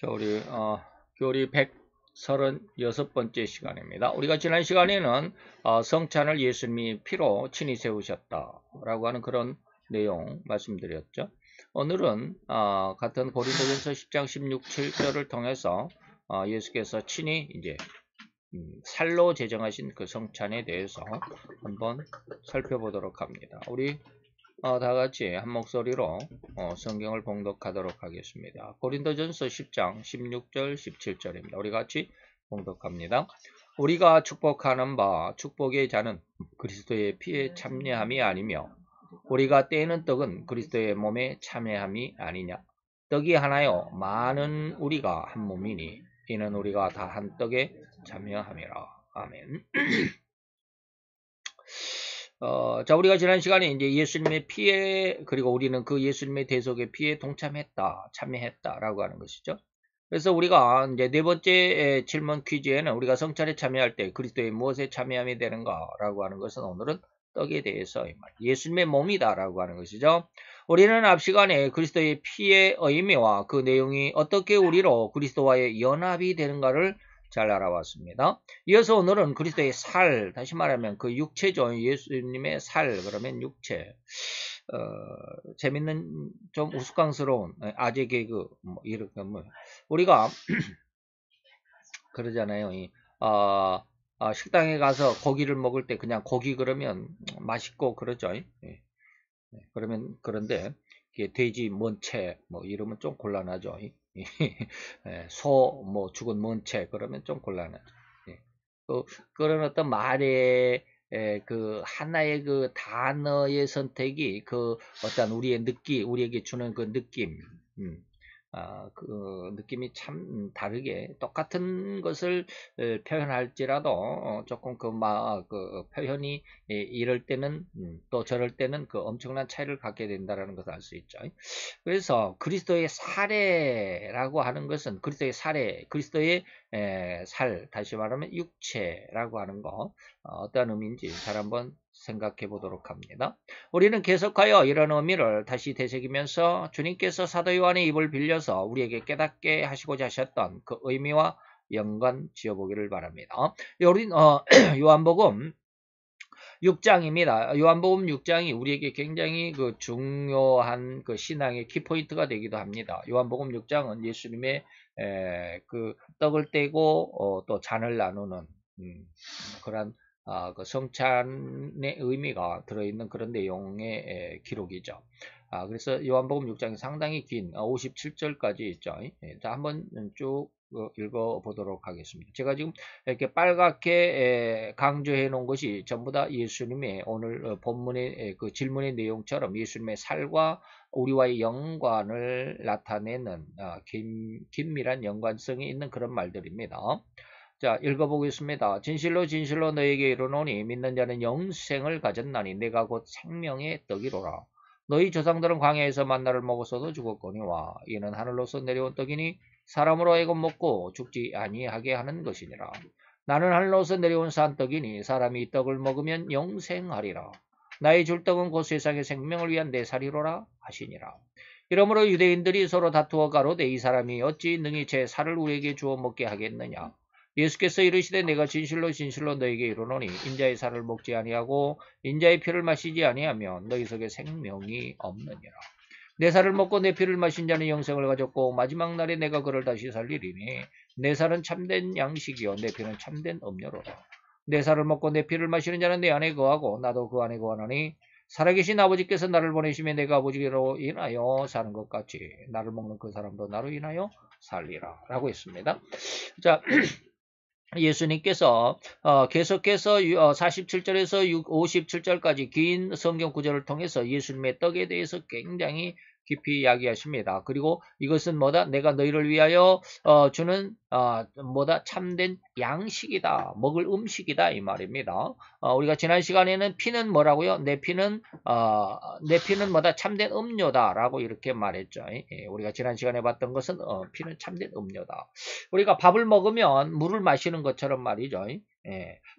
자, 우리 교리 136번째 시간입니다. 우리가 지난 시간에는 성찬을 예수님이 피로 친히 세우셨다라고 하는 그런 내용 말씀드렸죠. 오늘은 같은 고린도전서 10장 16, 17절을 통해서 예수께서 친히 이제 살로 제정하신 그 성찬에 대해서 한번 살펴보도록 합니다. 우리 다 같이 한 목소리로 성경을 봉독하도록 하겠습니다. 고린도전서 10장 16절 17절입니다. 우리 같이 봉독합니다. 우리가 축복하는 바 축복의 자는 그리스도의 피에 참여함이 아니며 우리가 떼는 떡은 그리스도의 몸에 참여함이 아니냐. 떡이 하나요 많은 우리가 한 몸이니 이는 우리가 다 한 떡에 참여함이라. 아멘. 자, 우리가 지난 시간에 이제 예수님의 피에, 그리고 우리는 그 예수님의 대속의 피에 동참했다, 참여했다라고 하는 것이죠. 그래서 우리가 이제 네 번째 질문 퀴즈에는 우리가 성찬에 참여할 때 그리스도의 무엇에 참여함이 되는가라고 하는 것은 오늘은 떡에 대해서 예수님의 몸이다라고 하는 것이죠. 우리는 앞 시간에 그리스도의 피의 의미와 그 내용이 어떻게 우리로 그리스도와의 연합이 되는가를 잘 알아왔습니다. 이어서 오늘은 그리스도의 살, 다시 말하면 그 육체죠. 예수님의 살, 그러면 육체. 재밌는, 좀 우스꽝스러운 아재 개그, 이렇게, 우리가, 그러잖아요. 식당에 가서 고기를 먹을 때 그냥 고기 그러면 맛있고 그러죠. 그러면, 그런데, 돼지, 먼채, 이러면 좀 곤란하죠. 소, 죽은 먼채, 그러면 좀 곤란하죠. 그런 어떤 말의, 그, 하나의 그 단어의 선택이 그 어떤 우리의 우리에게 주는 그 느낌, 그 느낌이 참 다르게 똑같은 것을 표현할지라도 조금 그 표현이 이럴 때는 또 저럴 때는 그 엄청난 차이를 갖게 된다는 것을 알 수 있죠. 그래서 그리스도의 사례라고 하는 것은 그리스도의 사례, 그리스도의 살, 다시 말하면 육체라고 하는 거 어떤 의미인지 잘 한번 생각해 보도록 합니다. 우리는 계속하여 이런 의미를 다시 되새기면서 주님께서 사도 요한의 입을 빌려서 우리에게 깨닫게 하시고자 하셨던 그 의미와 연관 지어보기를 바랍니다. 요한복음 6장입니다. 요한복음 6장이 우리에게 굉장히 그 중요한 그 신앙의 키포인트가 되기도 합니다. 요한복음 6장은 예수님의 그 떡을 떼고 또 잔을 나누는 그런 그 성찬의 의미가 들어있는 그런 내용의 기록이죠. 그래서 요한복음 6장이 상당히 긴 57절까지 있죠. 자, 한번 쭉 읽어보도록 하겠습니다. 제가 지금 이렇게 빨갛게 강조해 놓은 것이 전부 다 예수님의 오늘 본문의 그 질문의 내용처럼 예수님의 살과 우리와의 연관을 나타내는 긴밀한 연관성이 있는 그런 말들입니다. 자, 읽어보겠습니다. 진실로 진실로 너에게 이르노니 믿는 자는 영생을 가졌나니 내가 곧 생명의 떡이로라. 너희 조상들은 광야에서 만나를 먹었어도 죽었거니와 이는 하늘로서 내려온 떡이니 사람으로 하여금 먹고 죽지 아니하게 하는 것이니라. 나는 하늘로서 내려온 산떡이니 사람이 이 떡을 먹으면 영생하리라. 나의 줄 떡은 곧 세상의 생명을 위한 내 살이로라 하시니라. 이러므로 유대인들이 서로 다투어 가로되 이 사람이 어찌 능히 제 살을 우리에게 주어 먹게 하겠느냐. 예수께서 이르시되 내가 진실로 진실로 너에게 이르노니 인자의 살을 먹지 아니하고 인자의 피를 마시지 아니하면 너희 속에 생명이 없느니라. 내 살을 먹고 내 피를 마신 자는 영생을 가졌고 마지막 날에 내가 그를 다시 살리리니 내 살은 참된 양식이요 내 피는 참된 음료로라. 내 살을 먹고 내 피를 마시는 자는 내 안에 거하고 나도 그 안에 거하노니 살아계신 아버지께서 나를 보내시며 내가 아버지로 인하여 사는 것 같이 나를 먹는 그 사람도 나로 인하여 살리라 라고 했습니다. 자, 예수님께서 계속해서 47절에서 57절까지 긴 성경 구절을 통해서 예수님의 떡에 대해서 굉장히 깊이 이야기하십니다. 그리고 이것은 뭐다? 내가 너희를 위하여 주는 뭐다? 참된 양식이다. 먹을 음식이다. 이 말입니다. 우리가 지난 시간에는 피는 뭐라고요? 내 피는 뭐다? 참된 음료다. 라고 이렇게 말했죠. 우리가 지난 시간에 봤던 것은 피는 참된 음료다. 우리가 밥을 먹으면 물을 마시는 것처럼 말이죠.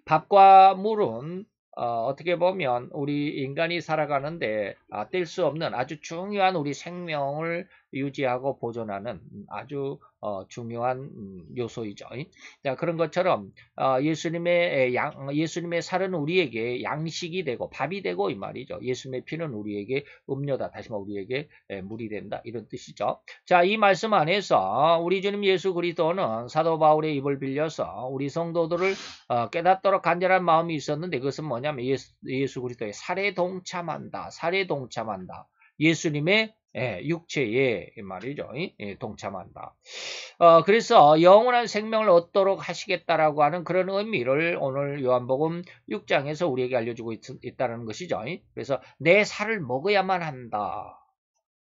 밥과 물은 어떻게 보면 우리 인간이 살아가는데 뗄 수 없는 아주 중요한 우리 생명을 유지하고 보존하는 아주 중요한 요소이죠. 자, 그런 것처럼 예수님의 살은 우리에게 양식이 되고 밥이 되고 이 말이죠. 예수님의 피는 우리에게 음료다. 다시 말해 우리에게 물이 된다. 이런 뜻이죠. 자, 이 말씀 안에서 우리 주님 예수 그리스도는 사도 바울의 입을 빌려서 우리 성도들을 깨닫도록 간절한 마음이 있었는데 그것은 뭐냐면 예수 그리스도의 살에 동참한다. 살에 동참한다. 예수님의 육체에 말이죠. 동참한다. 그래서 영원한 생명을 얻도록 하시겠다라고 하는 그런 의미를 오늘 요한복음 6장에서 우리에게 알려주고 있다는 것이죠. 그래서 내 살을 먹어야만 한다.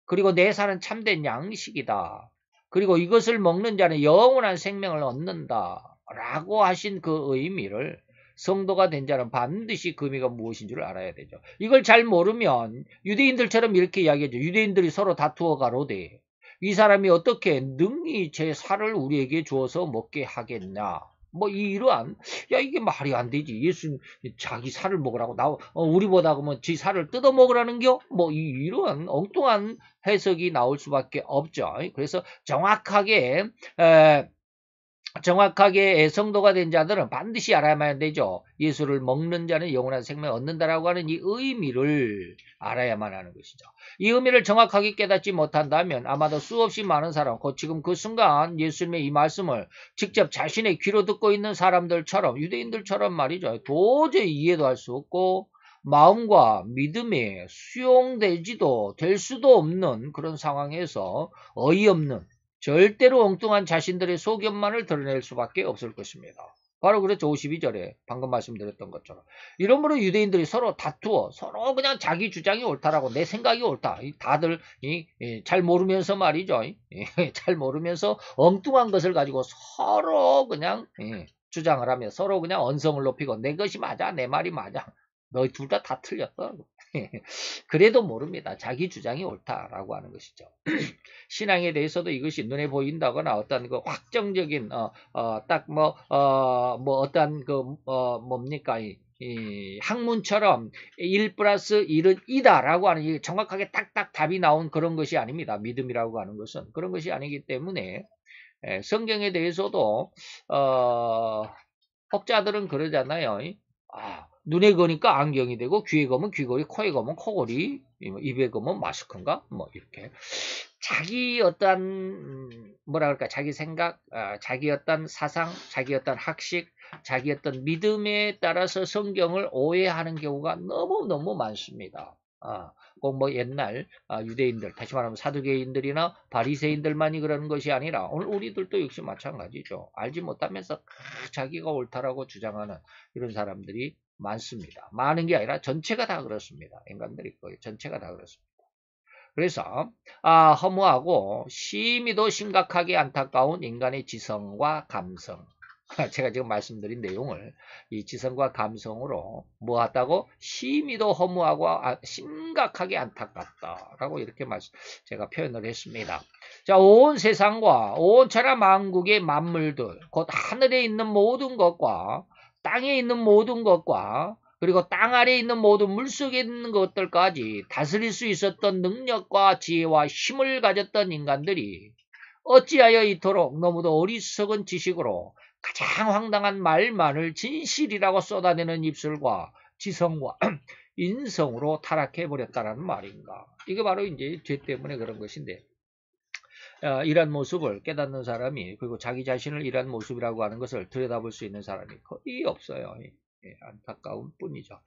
그리고 내 살은 참된 양식이다. 그리고 이것을 먹는 자는 영원한 생명을 얻는다. 라고 하신 그 의미를 성도가 된 자는 반드시 그 의미가 무엇인 줄 알아야 되죠. 이걸 잘 모르면 유대인들처럼 이렇게 이야기하죠. 유대인들이 서로 다투어 가로되 이 사람이 어떻게 능히 제 살을 우리에게 주어서 먹게 하겠냐. 뭐 이러한 이게 말이 안 되지. 예수님 자기 살을 먹으라고 우리보다 그러면 지 살을 뜯어 먹으라는겨? 뭐 이러한 엉뚱한 해석이 나올 수밖에 없죠. 그래서 정확하게 성도가 된 자들은 반드시 알아야만 되죠. 예수를 먹는 자는 영원한 생명을 얻는다라고 하는 이 의미를 알아야만 하는 것이죠. 이 의미를 정확하게 깨닫지 못한다면 아마도 수없이 많은 사람, 지금 그 순간 예수님의 이 말씀을 직접 자신의 귀로 듣고 있는 사람들처럼 유대인들처럼 말이죠. 도저히 이해도 할 수 없고 마음과 믿음에 수용되지도 될 수도 없는 그런 상황에서 어이없는 절대로 엉뚱한 자신들의 소견만을 드러낼 수밖에 없을 것입니다. 바로 그렇죠. 52절에 방금 말씀드렸던 것처럼. 이러므로 유대인들이 서로 다투어 서로 그냥 자기 주장이 옳다라고 내 생각이 옳다. 다들 잘 모르면서 말이죠. 잘 모르면서 엉뚱한 것을 가지고 서로 그냥 주장을 하며 서로 그냥 언성을 높이고 내 것이 맞아. 내 말이 맞아. 너희 둘 다 틀렸어. 그래도 모릅니다. 자기 주장이 옳다라고 하는 것이죠. 신앙에 대해서도 이것이 눈에 보인다거나 어떤 그 확정적인 어떤 뭡니까 이 학문처럼 1 플러스 1은 2다라고 하는 정확하게 딱딱 답이 나온 그런 것이 아닙니다. 믿음이라고 하는 것은 그런 것이 아니기 때문에 성경에 대해서도 혹자들은 그러잖아요. 눈에 거니까 안경이 되고 귀에 거면 귀걸이, 코에 거면 코걸이, 입에 거면 마스크인가? 뭐 이렇게 자기 어떤 자기 생각, 자기 어떤 사상, 자기 어떤 학식, 자기 어떤 믿음에 따라서 성경을 오해하는 경우가 너무너무 많습니다. 꼭 뭐 옛날 유대인들, 다시 말하면 사두개인들이나 바리새인들만이 그러는 것이 아니라 오늘 우리들도 역시 마찬가지죠. 알지 못하면서 자기가 옳다라고 주장하는 이런 사람들이 많습니다. 많은 게 아니라 전체가 다 그렇습니다. 인간들이 거의 전체가 다 그렇습니다. 그래서 허무하고 심히도 심각하게 안타까운 인간의 지성과 감성. 제가 지금 말씀드린 내용을 이 지성과 감성으로 뭐하다고 심히도 허무하고 심각하게 안타깝다라고 이렇게 제가 표현을 했습니다. 자, 온 세상과 온 천하 만국의 만물들, 곧 하늘에 있는 모든 것과 땅에 있는 모든 것과 그리고 땅 아래에 있는 모든 물속에 있는 것들까지 다스릴 수 있었던 능력과 지혜와 힘을 가졌던 인간들이 어찌하여 이토록 너무도 어리석은 지식으로 가장 황당한 말만을 진실이라고 쏟아내는 입술과 지성과 인성으로 타락해버렸다는 말인가. 이게 바로 이제 죄 때문에 그런 것인데 이런 모습을 깨닫는 사람이 그리고 자기 자신을 이런 모습이라고 하는 것을 들여다볼 수 있는 사람이 거의 없어요. 안타까운 뿐이죠.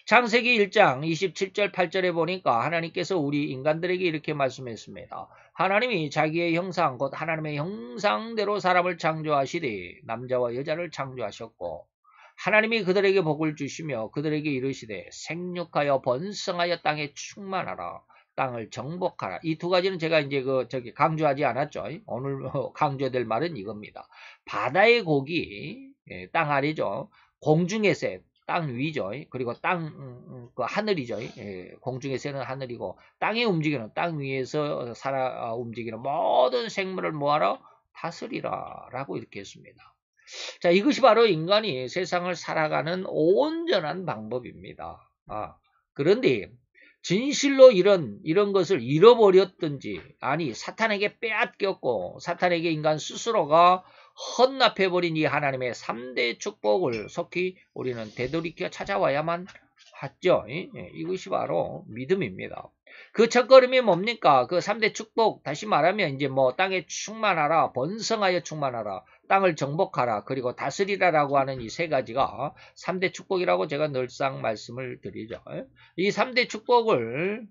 창세기 1장 27절 8절에 보니까 하나님께서 우리 인간들에게 이렇게 말씀했습니다. 하나님이 자기의 형상 곧 하나님의 형상대로 사람을 창조하시되 남자와 여자를 창조하셨고 하나님이 그들에게 복을 주시며 그들에게 이르시되 생육하여 번성하여 땅에 충만하라 땅을 정복하라. 이 두 가지는 제가 이제 강조하지 않았죠. 오늘 강조될 말은 이겁니다. 바다의 고기, 땅 아래죠. 공중의 새, 땅 위죠. 그리고 하늘이죠. 공중의 새는 하늘이고 땅에 움직이는 땅 위에서 움직이는 모든 생물을 뭐하라? 다스리라 라고 이렇게 했습니다. 자, 이것이 바로 인간이 세상을 살아가는 온전한 방법입니다. 그런데 진실로 이런 것을 잃어버렸든지, 아니, 사탄에게 빼앗겼고, 사탄에게 인간 스스로가 헌납해버린 이 하나님의 3대 축복을 속히 우리는 되돌이켜 찾아와야만 하죠. 이것이 바로 믿음입니다. 그 첫걸음이 뭡니까? 그 3대 축복, 다시 말하면 이제 뭐 땅에 충만하라, 번성하여 충만하라, 땅을 정복하라, 그리고 다스리라라고 하는 이 세 가지가 3대 축복이라고 제가 늘상 말씀을 드리죠. 이 3대 축복을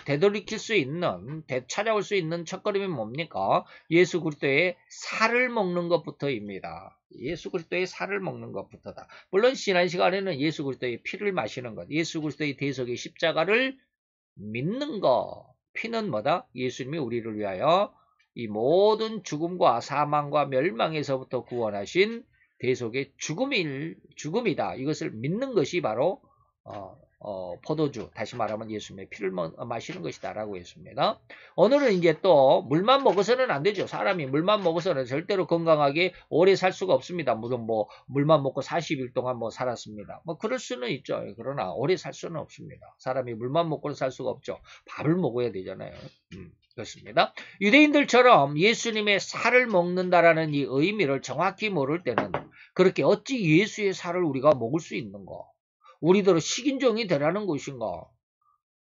되돌이킬 수 있는, 찾아올 수 있는 첫걸음이 뭡니까? 예수 그리스도의 살을 먹는 것부터입니다. 예수 그리스도의 살을 먹는 것부터다. 물론 지난 시간에는 예수 그리스도의 피를 마시는 것, 예수 그리스도의 대속의 십자가를 믿는 것. 피는 뭐다? 예수님이 우리를 위하여 이 모든 죽음과 사망과 멸망에서부터 구원하신 대속의 죽음이다. 이것을 믿는 것이 바로 포도주, 다시 말하면 예수님의 피를 마시는 것이다 라고 했습니다. 오늘은 이제 또 물만 먹어서는 안 되죠. 사람이 물만 먹어서는 절대로 건강하게 오래 살 수가 없습니다. 물론 뭐 물만 먹고 40일 동안 뭐 살았습니다. 뭐 그럴 수는 있죠. 그러나 오래 살 수는 없습니다. 사람이 물만 먹고는 살 수가 없죠. 밥을 먹어야 되잖아요. 그렇습니다. 유대인들처럼 예수님의 살을 먹는다라는 이 의미를 정확히 모를 때는 그렇게 어찌 예수의 살을 우리가 먹을 수 있는가? 우리들은 식인종이 되라는 것인가?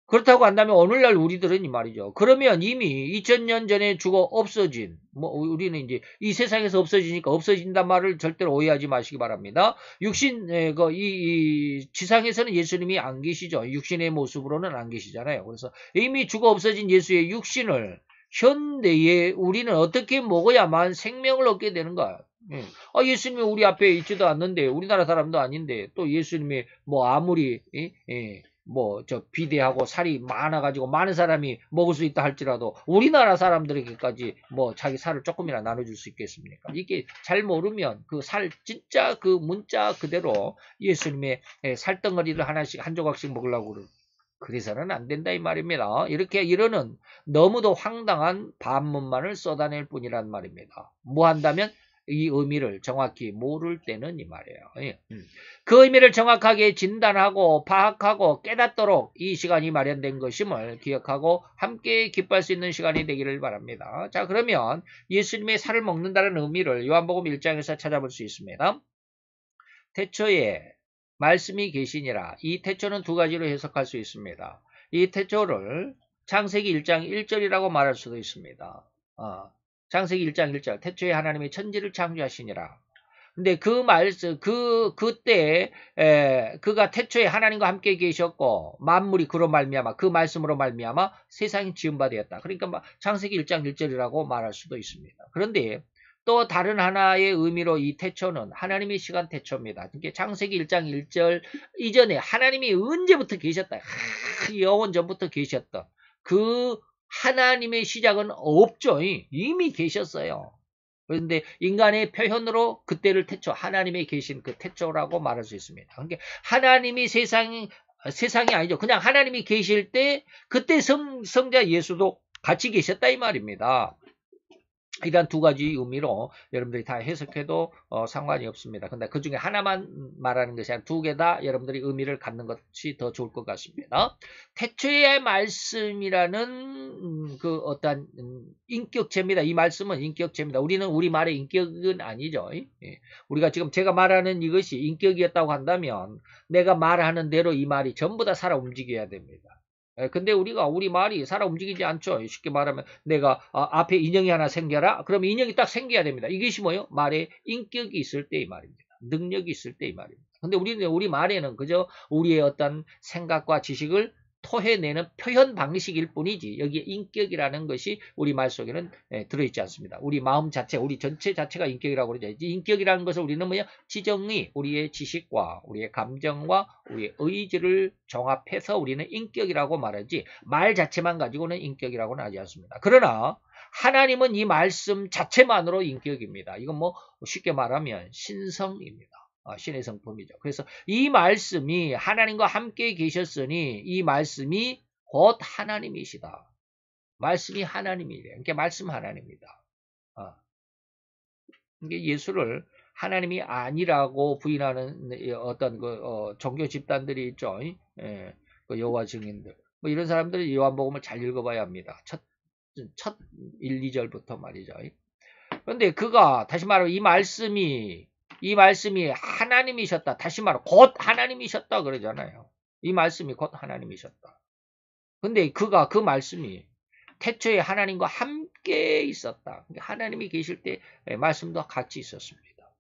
그렇다고 한다면 오늘날 우리들은 이 말이죠. 그러면 이미 2000년 전에 죽어 없어진, 뭐 우리는 이제 이 세상에서 없어지니까 없어진단 말을 절대로 오해하지 마시기 바랍니다. 이 지상에서는 예수님이 안 계시죠. 육신의 모습으로는 안 계시잖아요. 그래서 이미 죽어 없어진 예수의 육신을 현대에 우리는 어떻게 먹어야만 생명을 얻게 되는가? 예수님이 우리 앞에 있지도 않는데, 우리나라 사람도 아닌데, 또 예수님이 뭐 아무리, 비대하고 살이 많아가지고 많은 사람이 먹을 수 있다 할지라도 우리나라 사람들에게까지 뭐 자기 살을 조금이나 나눠줄 수 있겠습니까? 이게 잘 모르면 그 살, 진짜 그 문자 그대로 예수님의 살덩어리를 하나씩, 한 조각씩 먹으려고 그래서는 안 된다 이 말입니다. 이렇게 이러는 너무도 황당한 반문만을 쏟아낼 뿐이란 말입니다. 뭐 한다면 이 의미를 정확히 모를 때는 이 말이에요. 그 의미를 정확하게 진단하고 파악하고 깨닫도록 이 시간이 마련된 것임을 기억하고 함께 기뻐할 수 있는 시간이 되기를 바랍니다. 자, 그러면 예수님의 살을 먹는다는 의미를 요한복음 1장에서 찾아볼 수 있습니다. 태초에 말씀이 계시니라. 이 태초는 두 가지로 해석할 수 있습니다. 이 태초를 창세기 1장 1절이라고 말할 수도 있습니다. 창세기 1장 1절 태초에 하나님이 천지를 창조하시니라. 근데 그 말씀 그때 그가 태초에 하나님과 함께 계셨고 만물이 그로 말미암아 그 말씀으로 말미암아 세상이 지은 바 되었다. 그러니까 창세기 1장 1절이라고 말할 수도 있습니다. 그런데 또 다른 하나의 의미로 이 태초는 하나님의 시간 태초입니다. 그러니까 창세기 1장 1절 이전에 하나님이 언제부터 계셨다. 영원 전부터 계셨던 그 하나님의 시작은 없죠. 이미 계셨어요. 그런데 인간의 표현으로 그때를 태초, 하나님의 계신 그 태초라고 말할 수 있습니다. 그러니까 하나님이 세상이 아니죠. 그냥 하나님이 계실 때 그때 성자 예수도 같이 계셨다 이 말입니다. 이런 두 가지 의미로 여러분들이 다 해석해도 상관이 없습니다. 근데 그 중에 하나만 말하는 것이 아니라 두 개 다 여러분들이 의미를 갖는 것이 더 좋을 것 같습니다. 태초의 말씀이라는 그 어떤 인격체입니다. 이 말씀은 인격체입니다. 우리는 우리 말의 인격은 아니죠. 우리가 지금 제가 말하는 이것이 인격이었다고 한다면 내가 말하는 대로 이 말이 전부 다 살아 움직여야 됩니다. 근데 우리 말이 살아 움직이지 않죠. 쉽게 말하면 내가 앞에 인형이 하나 생겨라. 그럼 인형이 딱 생겨야 됩니다. 이것이 뭐예요? 말에 인격이 있을 때 이 말입니다. 능력이 있을 때 이 말입니다. 근데 우리 말에는 그저 우리의 어떤 생각과 지식을 토해내는 표현 방식일 뿐이지 여기에 인격이라는 것이 우리 말 속에는 들어있지 않습니다. 우리 마음 자체, 우리 전체 자체가 인격이라고 그러죠. 인격이라는 것을 우리는 뭐냐? 지정의, 우리의 지식과 우리의 감정과 우리의 의지를 종합해서 우리는 인격이라고 말하지 말 자체만 가지고는 인격이라고는 하지 않습니다. 그러나 하나님은 이 말씀 자체만으로 인격입니다. 이건 뭐 쉽게 말하면 신성입니다. 신의 성품이죠. 그래서 이 말씀이 하나님과 함께 계셨으니 이 말씀이 곧 하나님이시다. 말씀이 하나님이래요. 그러니까 말씀 하나님이다. 그러니까 예수를 하나님이 아니라고 부인하는 어떤 종교 집단들이 있죠. 그 여호와 증인들. 뭐 이런 사람들은 요한복음을 잘 읽어봐야 합니다. 첫 1, 2절부터 말이죠. 그런데 그가 다시 말하면 이 말씀이 하나님이셨다. 다시 말하면 곧 하나님이셨다 그러잖아요. 이 말씀이 곧 하나님이셨다. 근데 그가 그 말씀이 태초에 하나님과 함께 있었다. 하나님이 계실 때 말씀도 같이 있었습니다.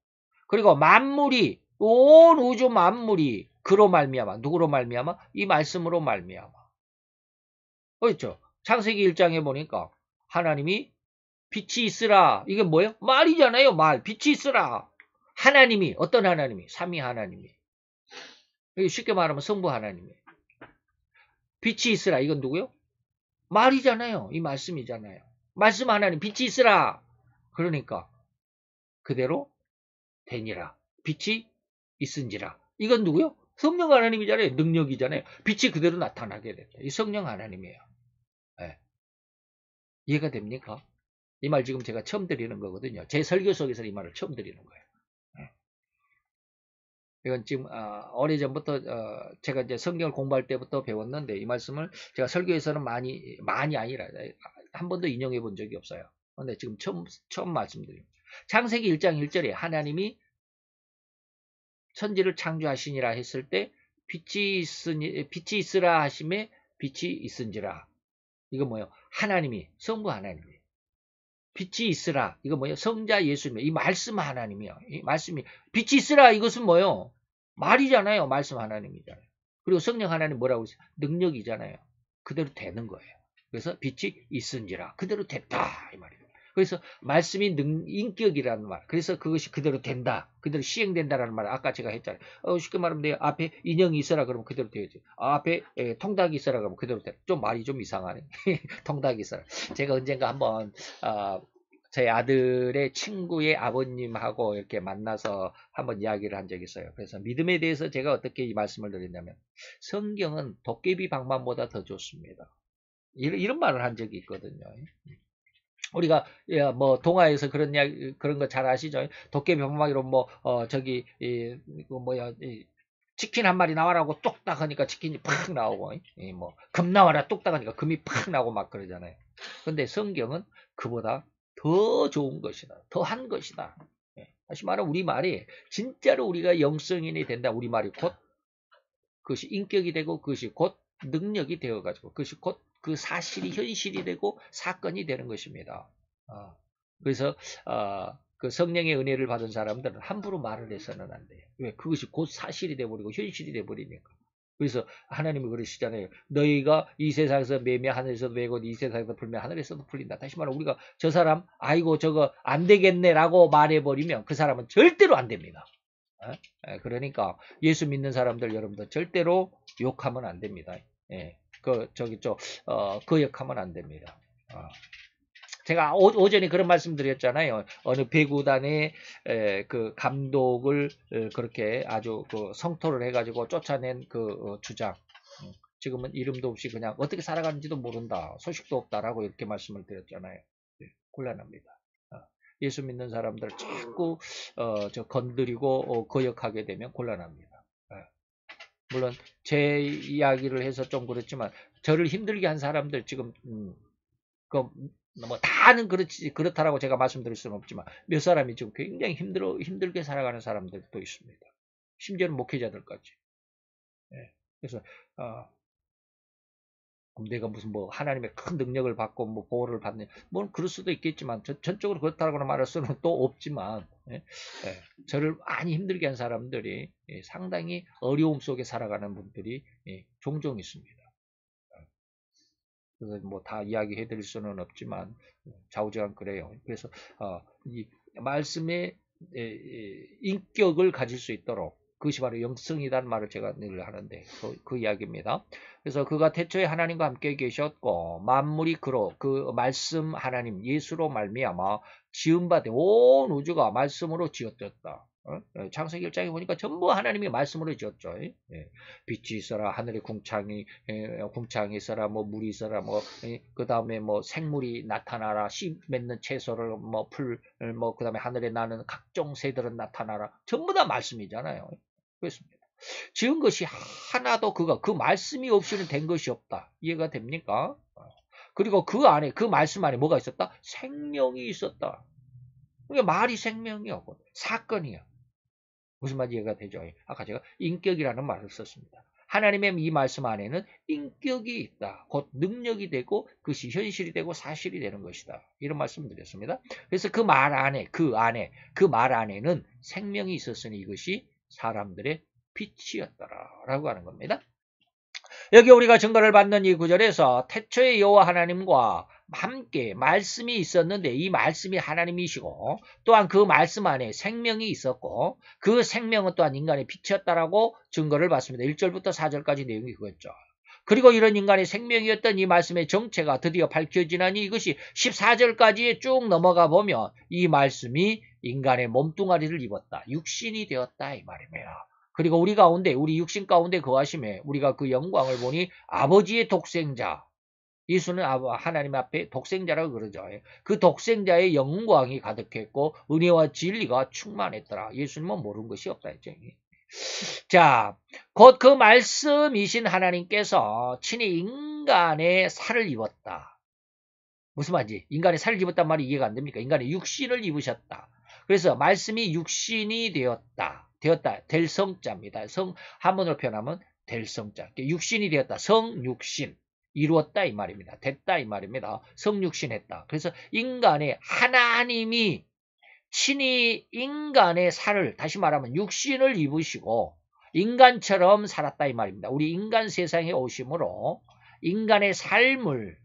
그리고 만물이 온 우주 만물이 그로 말미암아 누구로 말미암아? 이 말씀으로 말미암아. 그렇죠? 창세기 1장에 보니까 하나님이 빛이 있으라. 이게 뭐예요? 말이잖아요. 말. 빛이 있으라. 하나님이 어떤 하나님이? 삼위 하나님이. 쉽게 말하면 성부 하나님이. 빛이 있으라. 이건 누구요? 말이잖아요. 이 말씀이잖아요. 말씀 하나님 빛이 있으라. 그러니까 그대로 되니라. 빛이 있은지라. 이건 누구요? 성령 하나님이잖아요. 능력이잖아요. 빛이 그대로 나타나게 된다. 이 성령 하나님이에요. 네. 이해가 됩니까? 이 말 지금 제가 처음 드리는 거거든요. 제 설교 속에서 이 말을 처음 드리는 거예요. 네. 이건 지금 오래전부터 제가 이제 성경을 공부할 때부터 배웠는데 이 말씀을 제가 설교에서는 많이 아니라 한 번도 인용해 본 적이 없어요. 근데 지금 처음 말씀드립니다. 창세기 1장 1절에 하나님이 천지를 창조하시니라 했을 때 빛이 있으라 하심에 빛이 있은지라. 이거 뭐예요? 하나님이 성부 하나님이 빛이 있으라. 이거 뭐예요? 성자 예수님. 이 말씀 하나님이요. 이 말씀이 빛이 있으라. 이것은 뭐예요? 말이잖아요. 말씀 하나님이잖아요. 그리고 성령 하나님 뭐라고 했어요? 능력이잖아요. 그대로 되는 거예요. 그래서 빛이 있은지라. 그대로 됐다. 이 말이에요. 그래서 말씀이 인격이라는 말. 그래서 그것이 그대로 된다. 그대로 시행된다라는 말. 아까 제가 했잖아요. 쉽게 말하면 내 앞에 인형이 있어라 그러면 그대로 되죠. 앞에 통닭이 있어라 그러면 그대로 돼. 좀 말이 좀 이상하네. 통닭이 있어라. 제가 언젠가 한번 제 아들의 친구의 아버님하고 이렇게 만나서 한번 이야기를 한 적이 있어요. 그래서 믿음에 대해서 제가 어떻게 이 말씀을 드렸냐면 성경은 도깨비 방망보다 더 좋습니다. 이런 말을 한 적이 있거든요. 우리가 뭐 동화에서 그런 거 잘 아시죠? 도깨비 방망이로 뭐 저기 뭐야 치킨 한 마리 나와라고 뚝딱 하니까 치킨이 팍 나오고 뭐 금 나와라 뚝딱 하니까 금이 팍 나오고 막 그러잖아요. 근데 성경은 그보다 더 좋은 것이다. 더한 것이다. 다시 말하면 우리 말이 진짜로 우리가 영성인이 된다. 우리 말이 곧 그것이 인격이 되고 그것이 곧 능력이 되어가지고 그것이 곧 그 사실이 현실이 되고 사건이 되는 것입니다. 그래서 그 성령의 은혜를 받은 사람들은 함부로 말을 해서는 안 돼요. 왜? 그것이 곧 사실이 돼버리고 현실이 돼버리니까. 그래서 하나님이 그러시잖아요. 너희가 이 세상에서 매매 하늘에서도 매고 이 세상에서 풀면 하늘에서도 풀린다. 다시 말하면 우리가 저 사람 아이고 저거 안 되겠네라고 말해버리면 그 사람은 절대로 안 됩니다. 그러니까 예수 믿는 사람들 여러분들 절대로 욕하면 안 됩니다. 거역하면 안 됩니다. 제가 오전에 그런 말씀 드렸잖아요. 어느 배구단의 그 감독을 그렇게 아주 그 성토를 해가지고 쫓아낸 그 주장. 지금은 이름도 없이 그냥 어떻게 살아가는지도 모른다. 소식도 없다라고 이렇게 말씀을 드렸잖아요. 곤란합니다. 예수 믿는 사람들 자꾸 건드리고 거역하게 되면 곤란합니다. 물론 제 이야기를 해서 좀 그렇지만 저를 힘들게 한 사람들 지금 뭐 다는 그렇다라고 제가 말씀드릴 수는 없지만 몇 사람이 지금 굉장히 힘들게 살아가는 사람들도 있습니다. 심지어는 목회자들까지. 그래서 내가 무슨 뭐 하나님의 큰 능력을 받고 뭐 보호를 받는 뭐 그럴 수도 있겠지만 전적으로 그렇다고 말할 수는 또 없지만 저를 많이 힘들게 한 사람들이 상당히 어려움 속에 살아가는 분들이 종종 있습니다. 그래서 뭐 다 이야기해 드릴 수는 없지만 좌우지간 그래요. 그래서 이 말씀의 인격을 가질 수 있도록 그것이 바로 영성이라는 말을 제가 늘 하는데 그 이야기입니다. 그래서 그가 태초에 하나님과 함께 계셨고 만물이 그로 그 말씀 하나님 예수로 말미암아 지음받은 온 우주가 말씀으로 지어졌다. 창세기 1장에 보니까 전부 하나님이 말씀으로 지었죠. 빛이 있어라 하늘에 궁창이 있어라 뭐 물이 있어라 뭐 그 다음에 뭐 생물이 나타나라 씨 맺는 채소를 뭐 풀 뭐 그 다음에 하늘에 나는 각종 새들은 나타나라 전부 다 말씀이잖아요. 그렇습니다. 지은 것이 하나도 그 말씀이 없이는 된 것이 없다. 이해가 됩니까? 그리고 그 안에, 그 말씀 안에 뭐가 있었다? 생명이 있었다. 그러니까 말이 생명이었고, 사건이야. 무슨 말인지 이해가 되죠? 아까 제가 인격이라는 말을 썼습니다. 하나님의 이 말씀 안에는 인격이 있다. 곧 능력이 되고 그것이 현실이 되고 사실이 되는 것이다. 이런 말씀을 드렸습니다. 그래서 그 말 안에, 그 말 안에는 생명이 있었으니 이것이 사람들의 빛이었더라. 라고 하는 겁니다. 여기 우리가 증거를 받는 이 구절에서 태초에 여호와 하나님과 함께 말씀이 있었는데 이 말씀이 하나님이시고 또한 그 말씀 안에 생명이 있었고 그 생명은 또한 인간의 빛이었다라고 증거를 받습니다. 1절부터 4절까지 내용이 그거였죠. 그리고 이런 인간의 생명이었던 이 말씀의 정체가 드디어 밝혀지나니 이것이 14절까지에 쭉 넘어가 보면 이 말씀이 인간의 몸뚱아리를 입었다. 육신이 되었다 이 말입니다. 그리고 우리 가운데, 우리 육신 가운데 거하심에 우리가 그 영광을 보니 아버지의 독생자, 예수는 하나님 앞에 독생자라고 그러죠. 그 독생자의 영광이 가득했고 은혜와 진리가 충만했더라. 예수님은 모르는 것이 없다 했죠. 자, 곧 그 말씀이신 하나님께서 친히 인간의 살을 입었다. 무슨 말인지 인간의 살을 입었단 말이 이해가 안 됩니까? 인간의 육신을 입으셨다. 그래서 말씀이 육신이 되었다. 될 성자입니다. 한문으로 표현하면 될 성자. 육신이 되었다. 성육신. 이루었다 이 말입니다. 됐다 이 말입니다. 성육신했다. 그래서 인간의 하나님이 친히 인간의 살을 다시 말하면 육신을 입으시고 인간처럼 살았다 이 말입니다. 우리 인간 세상에 오심으로 인간의 삶을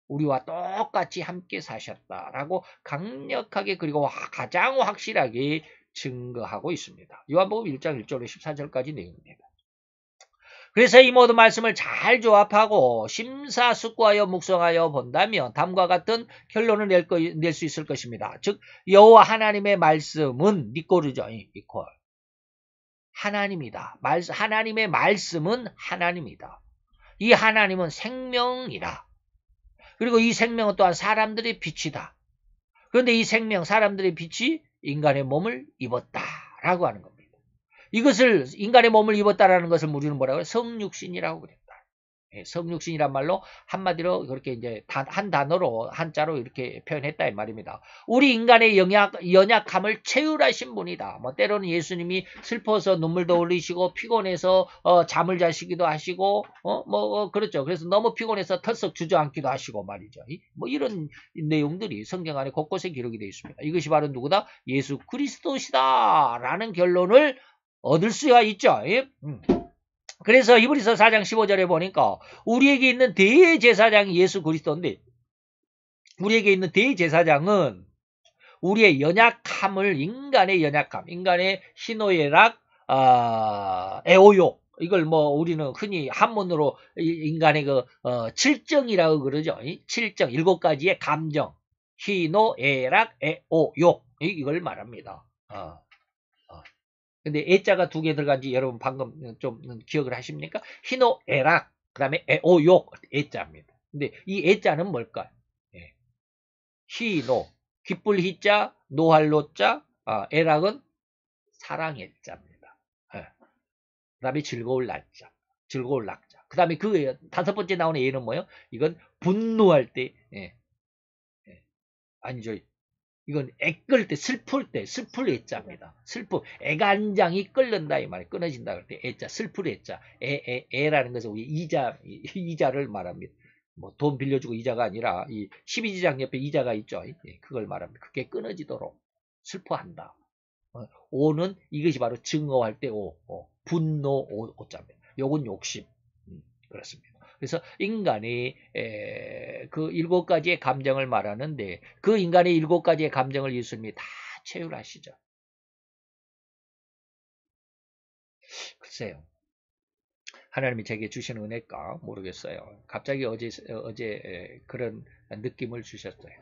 우리와 똑같이 함께 사셨다라고 강력하게 그리고 가장 확실하게 증거하고 있습니다. 요한복음 1장 1절로 14절까지 내용입니다. 그래서 이 모든 말씀을 잘 조합하고 심사숙고하여 묵성하여 본다면 다음과 같은 결론을 낼 수 있을 것입니다. 즉 여호와 하나님의 말씀은 니꼬르죠. 니콜. 하나님이다. 하나님의 말씀은 하나님이다. 이 하나님은 생명이다. 그리고 이 생명은 또한 사람들의 빛이다. 그런데 이 생명, 사람들의 빛이 인간의 몸을 입었다라고 하는 겁니다. 이것을 인간의 몸을 입었다라는 것을 우리는 뭐라고 해요? 성육신이라고 그랬다. 성육신이란 말로 한마디로 그렇게 이제 한 단어로 한자로 이렇게 표현했다 이 말입니다. 우리 인간의 연약함을 채울하신 분이다. 뭐 때로는 예수님이 슬퍼서 눈물도 흘리시고 피곤해서 잠을 자시기도 하시고 그렇죠. 그래서 너무 피곤해서 털썩 주저앉기도 하시고 말이죠. 뭐 이런 내용들이 성경 안에 곳곳에 기록이 되어 있습니다. 이것이 바로 누구다? 예수 그리스도시다라는 결론을 얻을 수가 있죠. 그래서 히브리서 4장 15절에 보니까 우리에게 있는 대제사장이 예수 그리스도인데 우리에게 있는 대제사장은 우리의 연약함을 인간의 연약함, 인간의 희노애락, 애오욕 이걸 뭐 우리는 흔히 한문으로 인간의 그 칠정이라고 그러죠. 칠정 7가지의 감정, 희노애락, 애오욕 이걸 말합니다. 근데 애자가 2개 들어간지 여러분 방금 좀 기억을 하십니까? 희노애락, 그 다음에 애오욕, 애자입니다. 근데 이 애자는 뭘까요? 희노, 기쁠 희자, 노할 노자, 애락은 사랑의 자입니다. 그 다음에 즐거울 날자, 즐거울 낙자. 그 다음에 그 5번째 나오는 애는 뭐예요? 이건 분노할 때, 아니죠. 이건 애끌 때, 슬플 때, 슬플 애자입니다. 슬픔, 애간장이 끓는다, 이 말이에요. 끊어진다, 그럴 때, 애자, 슬플 애자. 애라는 것은 우리 이자를 말합니다. 뭐, 돈 빌려주고 이자가 아니라, 이 12지장 옆에 이자가 있죠. 그걸 말합니다. 그게 끊어지도록 슬퍼한다. 오는 이것이 바로 증오할 때 분노 오자입니다. 요건 욕심. 그렇습니다. 그래서 인간이 그 7가지의 감정을 말하는데 그 인간의 7가지의 감정을 예수님이 다 체휼하시죠. 글쎄요. 하나님이 제게 주신 은혜일까 모르겠어요. 갑자기 어제 그런 느낌을 주셨어요.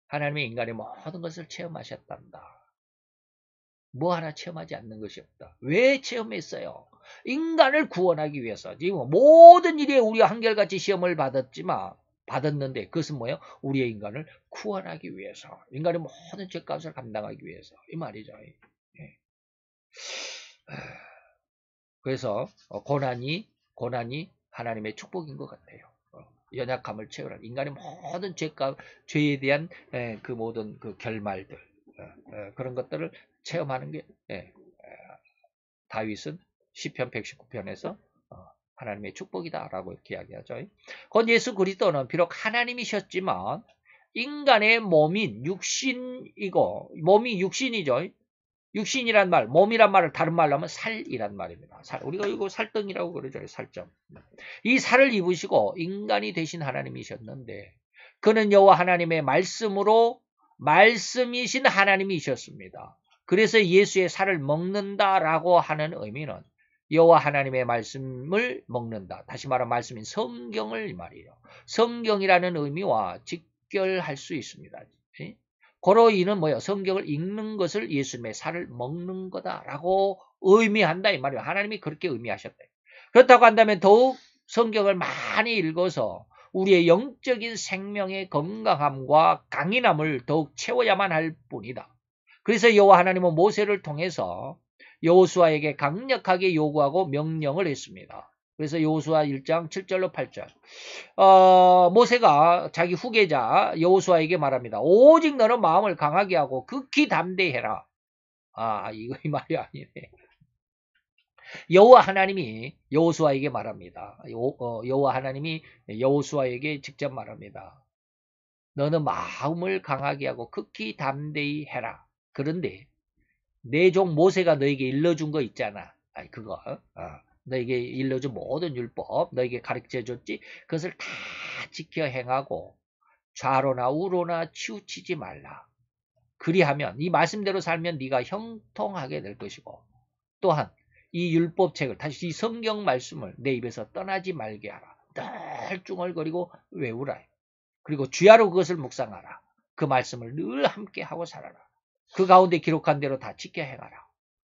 하나님이 인간의 모든 것을 체험하셨단다. 뭐 하나 체험하지 않는 것이 없다. 왜 체험했어요? 인간을 구원하기 위해서. 지금 모든 일에 우리가 한결같이 시험을 받았는데 그것은 뭐예요? 우리의 인간을 구원하기 위해서. 인간의 모든 죄값을 감당하기 위해서. 이 말이죠. 그래서 고난이 하나님의 축복인 것 같아요. 연약함을 채우라. 인간의 모든 죄에 대한 그 모든 그 결말들, 그런 것들을 체험하는 게 다윗은 시편 119편에서 하나님의 축복이다라고 이렇게 이야기하죠. 곧 예수 그리스도는 비록 하나님이셨지만 인간의 몸인 육신이고, 몸이 육신이죠. 육신이란 말, 몸이란 말을 다른 말로 하면 살이란 말입니다. 살. 우리가 이거 살덩이라고 그러죠. 살점. 이 살을 입으시고 인간이 되신 하나님이셨는데 그는 여호와 하나님의 말씀이신 하나님이셨습니다. 그래서 예수의 살을 먹는다라고 하는 의미는 여호와 하나님의 말씀을 먹는다. 다시 말하면 말씀인 성경을 말이에요. 성경이라는 의미와 직결할 수 있습니다. 고로 이는 뭐예요? 성경을 읽는 것을 예수님의 살을 먹는 거다라고 의미한다 이 말이에요. 하나님이 그렇게 의미하셨다. 그렇다고 한다면 더욱 성경을 많이 읽어서 우리의 영적인 생명의 건강함과 강인함을 더욱 채워야만 할 뿐이다. 그래서 여호와 하나님은 모세를 통해서 여호수아에게 강력하게 요구하고 명령을 했습니다. 그래서 여호수아 1장 7절로 8절. 모세가 자기 후계자 여호수아에게 말합니다. 오직 너는 마음을 강하게 하고 극히 담대해라. 이거 이 말이 아니네. 여호와 하나님이 여호수아에게 말합니다. 여호와 하나님이 여호수아에게 직접 말합니다. 너는 마음을 강하게 하고 극히 담대히 해라. 그런데 내 종 모세가 너에게 일러준 거 있잖아. 그거. 너에게 일러준 모든 율법, 너에게 가르쳐줬지. 그것을 다 지켜 행하고 좌로나 우로나 치우치지 말라. 그리하면 이 말씀대로 살면 네가 형통하게 될 것이고 또한 이 율법책을 다시 이 성경 말씀을 내 입에서 떠나지 말게 하라. 늘 중얼거리고 외우라. 그리고 주야로 그것을 묵상하라. 그 말씀을 늘 함께하고 살아라. 그 가운데 기록한 대로 다 지켜 행하라.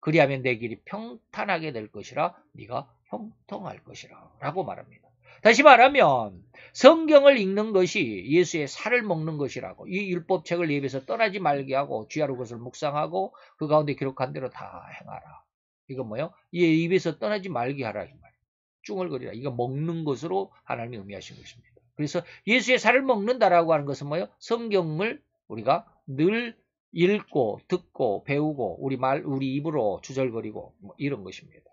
그리하면 내 길이 평탄하게 될 것이라 네가 형통할 것이라 라고 말합니다. 다시 말하면 성경을 읽는 것이 예수의 살을 먹는 것이라고, 이 율법책을 내 입에서 떠나지 말게 하고 주야로 그것을 묵상하고 그 가운데 기록한 대로 다 행하라. 이건 뭐예요? 이 입에서 떠나지 말게 하라 이 말. 중얼거리라. 이거 먹는 것으로 하나님이 의미하신 것입니다. 그래서 예수의 살을 먹는다라고 하는 것은 뭐예요? 성경을 우리가 늘 읽고 듣고 배우고 우리 입으로 주절거리고 뭐 이런 것입니다.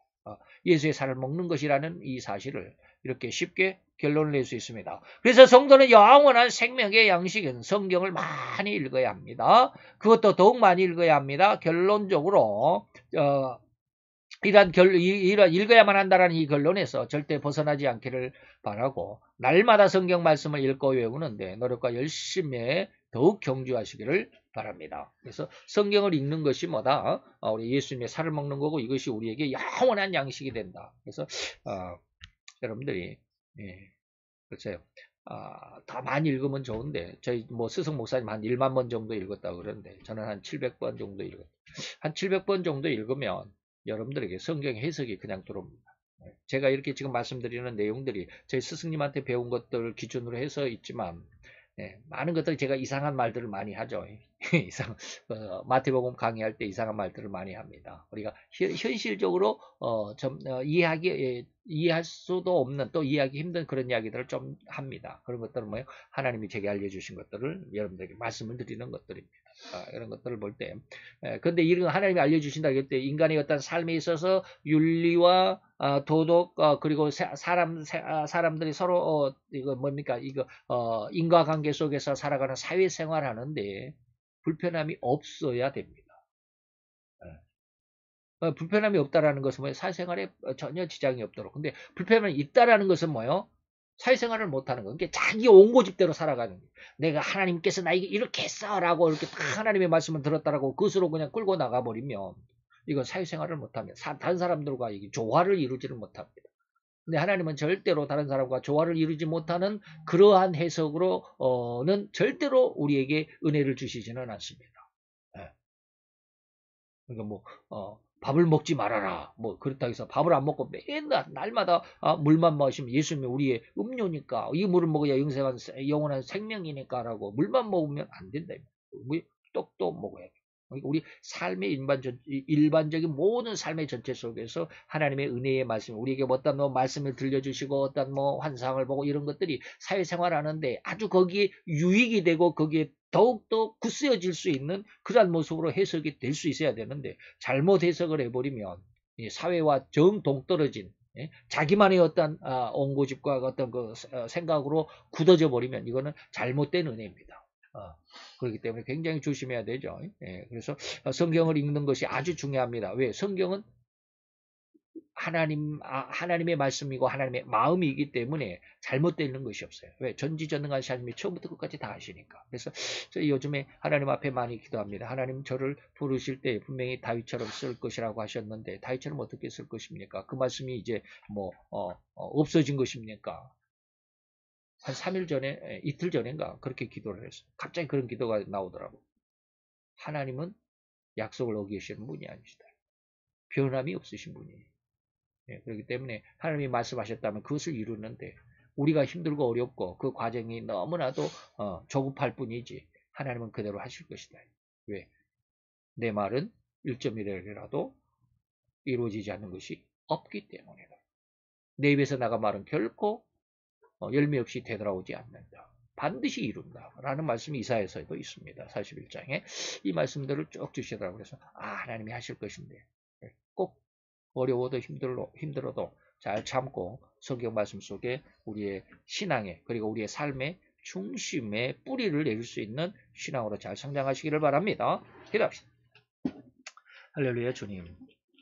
예수의 살을 먹는 것이라는 이 사실을 이렇게 쉽게 결론을 낼 수 있습니다. 그래서 성도는 영원한 생명의 양식은 성경을 많이 읽어야 합니다. 그것도 더욱 많이 읽어야 합니다. 결론적으로 이런 읽어야만 한다는 이 결론에서 절대 벗어나지 않기를 바라고 날마다 성경 말씀을 읽고 외우는데 노력과 열심에 더욱 경주하시기를 바랍니다. 그래서 성경을 읽는 것이 뭐다? 우리 예수님의 살을 먹는 거고 이것이 우리에게 영원한 양식이 된다. 그래서 여러분들이 글쎄요. 더 많이 읽으면 좋은데 저희 뭐 스승 목사님 한 1만 번 정도 읽었다고 그러는데 저는 한 700번 정도 읽었어요. 한 700번 정도 읽으면 여러분들에게 성경 해석이 그냥 들어옵니다. 제가 이렇게 지금 말씀드리는 내용들이 저희 스승님한테 배운 것들 기준으로 해서 있지만 많은 것들 제가 이상한 말들을 많이 하죠. 마태복음 강의할 때 이상한 말들을 많이 합니다. 우리가 현실적으로 이해할 수도 없는 또 이해하기 힘든 그런 이야기들을 좀 합니다. 그런 것들은 뭐예요? 하나님이 제게 알려주신 것들을 여러분들에게 말씀을 드리는 것들입니다. 이런 것들을 볼 때, 근데 이런 하나님이 알려주신다 할 때 인간의 어떤 삶에 있어서 윤리와 도덕 그리고 사람들이 서로 이거 뭡니까 이거 인과관계 속에서 살아가는 사회생활 하는데 불편함이 없어야 됩니다. 불편함이 없다라는 것은 뭐예요? 사회생활에 전혀 지장이 없도록. 근데 불편함이 있다라는 것은 뭐예요? 사회생활을 못하는 거. 그러니까 자기 온고집대로 살아가는 거예요. 내가 하나님께서 나에게 이렇게 했어라고 이렇게 다 하나님의 말씀을 들었다라고 그것으로 그냥 끌고 나가버리면 이건 사회생활을 못하면 다른 사람들과 조화를 이루지를 못합니다. 근데 하나님은 절대로 다른 사람과 조화를 이루지 못하는 그러한 해석으로는 절대로 우리에게 은혜를 주시지는 않습니다. 그러니까 밥을 먹지 말아라. 그렇다고 해서 밥을 안 먹고 맨날 날마다 물만 마시면 예수님이 우리의 음료니까 이 물을 먹어야 영원한 생명이니까라고 물만 먹으면 안 된다. 떡도 먹어야죠. 우리 삶의 일반적인 모든 삶의 전체 속에서 하나님의 은혜의 말씀, 우리에게 어떤 뭐 말씀을 들려주시고 어떤 뭐 환상을 보고 이런 것들이 사회생활 하는데 아주 거기에 유익이 되고 거기에 더욱더 굳세어질 수 있는 그러한 모습으로 해석이 될 수 있어야 되는데 잘못 해석을 해버리면 사회와 정 동떨어진 자기만의 어떤 옹고집과 어떤 그 생각으로 굳어져 버리면 이거는 잘못된 은혜입니다. 그렇기 때문에 굉장히 조심해야 되죠. 그래서 성경을 읽는 것이 아주 중요합니다. 왜? 성경은 하나님의 말씀이고 하나님의 마음이기 때문에 잘못되는 것이 없어요. 왜? 전지전능하신 하나님이 처음부터 끝까지 다 하시니까. 그래서 저희 요즘에 하나님 앞에 많이 기도합니다. 하나님 저를 부르실 때 분명히 다윗처럼 쓸 것이라고 하셨는데 다윗처럼 어떻게 쓸 것입니까? 그 말씀이 이제 뭐 없어진 것입니까? 한 3일 전에 이틀 전인가 그렇게 기도를 했어요. 갑자기 그런 기도가 나오더라고요. 하나님은 약속을 어기시는 분이 아니시다. 변함이 없으신 분이에요. 그렇기 때문에 하나님이 말씀하셨다면 그것을 이루는데 우리가 힘들고 어렵고 그 과정이 너무나도 조급할 뿐이지 하나님은 그대로 하실 것이다. 왜? 내 말은 1.1이라도 이루어지지 않는 것이 없기 때문이다. 내 입에서 나간 말은 결코 열매 없이 되돌아오지 않는다. 반드시 이룬다. 라는 말씀이 이사야서에도 있습니다. 41장에 이 말씀들을 쭉 주시더라고요. 그래서 하나님이 하실 것인데 꼭 어려워도 힘들어도 잘 참고 성경 말씀 속에 우리의 신앙에 그리고 우리의 삶의 중심에 뿌리를 내릴 수 있는 신앙으로 잘 성장하시기를 바랍니다. 기도합시다. 할렐루야. 주님,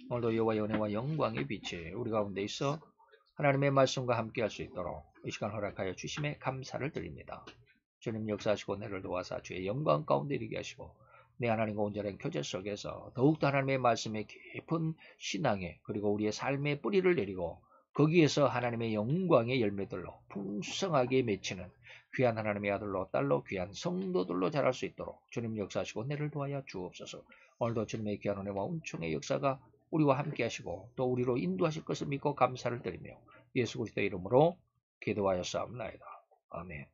오늘도 여호와의 은혜와 영광의 빛이 우리 가운데 있어 하나님의 말씀과 함께 할 수 있도록 이 시간 허락하여 주심에 감사를 드립니다. 주님 역사하시고 내를 도와서 주의 영광 가운데 이르게 하시고 내 하나님과 온전한 교제 속에서 더욱더 하나님의 말씀에 깊은 신앙에 그리고 우리의 삶의 뿌리를 내리고 거기에서 하나님의 영광의 열매들로 풍성하게 맺히는 귀한 하나님의 아들로 딸로 귀한 성도들로 자랄 수 있도록 주님 역사하시고 내를 도와야 주옵소서. 오늘도 주님의 귀한 은혜와 은총의 역사가 우리와 함께 하시고 또 우리로 인도하실 것을 믿고 감사를 드리며 예수 그리스도의 이름으로 기도하였사옵나이다. 아멘.